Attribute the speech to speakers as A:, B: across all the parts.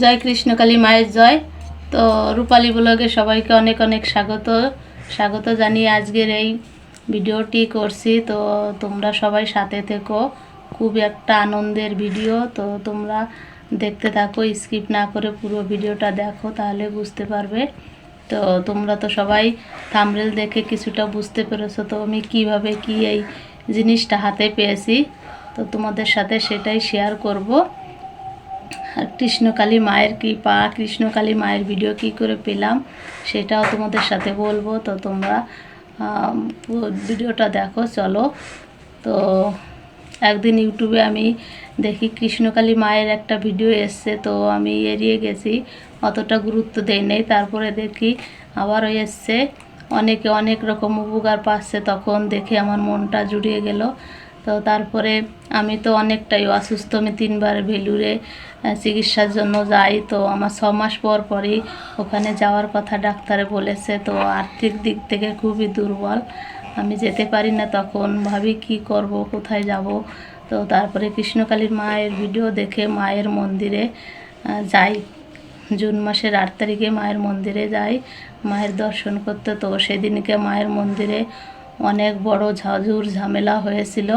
A: জয় কৃষ্ণকালী মায়ের জয়। তো রূপালী ব্লগে সবাইকে অনেক অনেক স্বাগত জানিয়ে আজকের এই ভিডিওটি করছি। তো তোমরা সবাই সাথে থেকো, খুব একটা আনন্দের ভিডিও। তো তোমরা দেখতে থাকো, স্কিপ না করে পুরো ভিডিওটা দেখো, তাহলে বুঝতে পারবে। তো তোমরা তো সবাই থাম্বনেল দেখে কিছুটা বুঝতে পেরেছো তো আমি কিভাবে কি এই জিনিসটা হাতে পেয়েছি। তো তোমাদের সাথে সেটাই শেয়ার করব। আর কৃষ্ণকালী মায়ের কৃপা, কৃষ্ণকালী মায়ের ভিডিও কি করে পেলাম সেটাও তোমাদের সাথে বলবো। তো তোমরা ভিডিওটা দেখো, চলো। তো একদিন ইউটিউবে আমি দেখি কৃষ্ণকালী মায়ের একটা ভিডিও এসছে, তো আমি এড়িয়ে গেছি, অতটা গুরুত্ব দেই নাই। তারপরে দেখি আবারও এসছে, অনেকে অনেক রকম উপকার পাচ্ছে, তখন দেখে আমার মনটা জুড়িয়ে গেল। তো তারপরে আমি তো অনেকটাই অসুস্থ, আমি 3বার ভেলুরে চিকিৎসার জন্য যাই। তো আমার 6 মাস পর পরই ওখানে যাওয়ার কথা ডাক্তারে বলেছে। তো আর্থিক দিক থেকে খুবই দুর্বল, আমি যেতে পারি না। তখন ভাবি কি করব, কোথায় যাব। তো তারপরে কৃষ্ণকালীর মায়ের ভিডিও দেখে মায়ের মন্দিরে যাই। জুন মাসের 8 তারিখে মায়ের মন্দিরে যাই মায়ের দর্শন করতে। তো সেদিনকে মায়ের মন্দিরে অনেক বড় ঝামেলা হয়েছিল।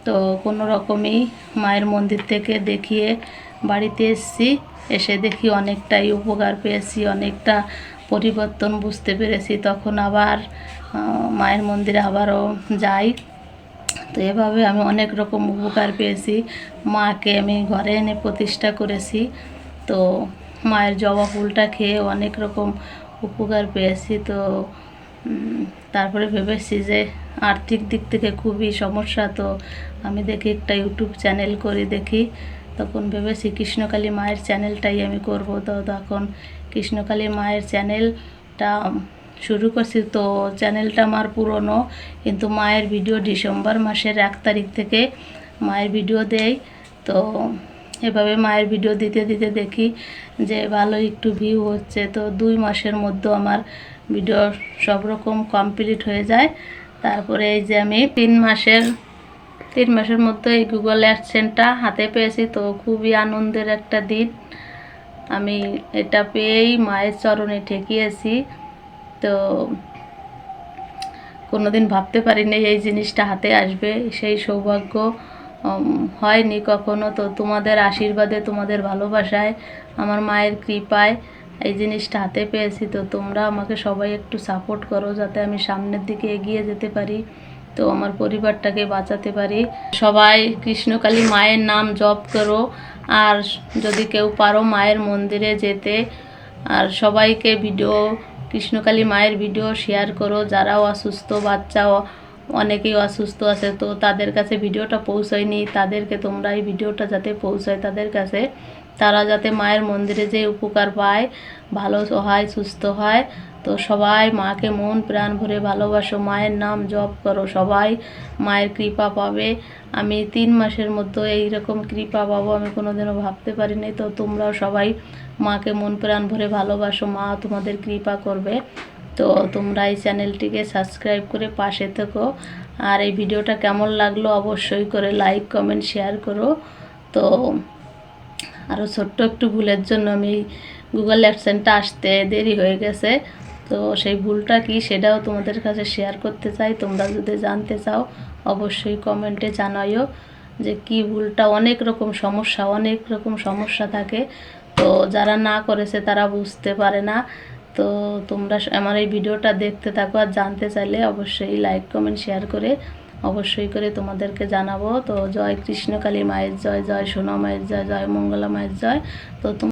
A: তো কোনো রকমই মায়ের মন্দির থেকে দেখিয়ে বাড়িতে এসেছি। এসে দেখি অনেকটাই উপকার পেয়েছি, অনেকটা পরিবর্তন বুঝতে পেরেছি। তখন আবার মায়ের মন্দিরে আবারও যাই। তো এভাবে আমি অনেক রকম উপকার পেয়েছি। মাকে আমি ঘরে এনে প্রতিষ্ঠা করেছি। তো মায়ের জবা ফুলটা খেয়ে অনেক রকম উপকার পেয়েছি। তো তারপরে ভেবেছি যে আর্থিক দিক থেকে খুবই সমস্যা। তো আমি দেখি একটা ইউটিউব চ্যানেল করে দেখি। তখন ভেবেছি কৃষ্ণকালী মায়ের চ্যানেলটাই আমি করব। তো তখন কৃষ্ণকালী মায়ের চ্যানেলটা শুরু করছি। তো চ্যানেলটা আমার পুরনো, কিন্তু মায়ের ভিডিও ডিসেম্বর মাসের 1 তারিখ থেকে মায়ের ভিডিও দেই। তো এভাবে মায়ের ভিডিও দিতে দিতে দেখি যে ভালো একটু ভিউ হচ্ছে। তো 2 মাসের মধ্যে আমার ভিডিও সব রকম কমপ্লিট হয়ে যায়। তারপরে এই যে আমি 3 মাসের মধ্যে এই গুগল অ্যাডসেন্সটা হাতে পেয়েছি। তো খুবই আনন্দের একটা দিন, আমি এটা পেয়েই মায়ের চরণে ঠেকিয়েছি। তো কোনোদিন ভাবতে পারিনি এই জিনিসটা হাতে আসবে, সেই সৌভাগ্য হয়নি কখনো। তো তোমাদের আশীর্বাদে, তোমাদের ভালোবাসায়, আমার মায়ের কৃপায় এই জিনিসটা হাতে পেয়েছি। তো তোমরা আমাকে সবাই একটু সাপোর্ট করো, যাতে আমি সামনের দিকে এগিয়ে যেতে পারি, তো আমার পরিবারটাকে বাঁচাতে পারি। সবাই কৃষ্ণকালী মায়ের নাম জপ করো। আর যদি কেউ পারো মায়ের মন্দিরে যেতে, আর সবাইকে কৃষ্ণকালী মায়ের ভিডিও শেয়ার করো। যারাও অসুস্থ, বাচ্চাও অনেকেই অসুস্থ আছে, তো তাদের কাছে ভিডিওটা পৌঁছায়নি, তাদেরকে তোমরা এই ভিডিওটা যাতে পৌঁছায় তাদের কাছে, তারা যাতে মায়ের মন্দিরে যে উপকার পায়, ভালো হয়, সুস্থ হয়। তো সবাই মাকে মন প্রাণ ভরে ভালোবাসো, মায়ের নাম জপ করো, সবাই মায়ের কৃপা পাবে। আমি 3 মাসের মধ্যে এইরকম কৃপা পাবো আমি কোনোদিনও ভাবতে পারিনি। তো তোমরাও সবাই মাকে মন প্রাণ ভরে ভালোবাসো, মা তোমাদের কৃপা করবে। তো তোমরা এই চ্যানেলটিকে সাবস্ক্রাইব করে পাশে থেকো। আর এই ভিডিওটা কেমন লাগলো অবশ্যই করে লাইক, কমেন্ট, শেয়ার করো। তো আরও ছোট্ট একটু ভুলের জন্য আমি গুগল অ্যাডসেন্সটা আসতে দেরি হয়ে গেছে। তো সেই ভুলটা কি সেটাও তোমাদের কাছে শেয়ার করতে চাই। তোমরা যদি জানতে চাও অবশ্যই কমেন্টে জানাইও যে কি ভুলটা। অনেক রকম সমস্যা থাকে। তো যারা না করেছে তারা বুঝতে পারে না। তো তোমরা আমার এই ভিডিওটা দেখতে থাকো, আর জানতে চাইলে অবশ্যই লাইক, কমেন্ট, শেয়ার করে অবশ্যই করে তোমাদেরকে জানাবো। তো জয় কৃষ্ণকালী মায়ের জয়, জয় সোনা মায়ের জয়, জয় মঙ্গলা মায়ের জয়। তো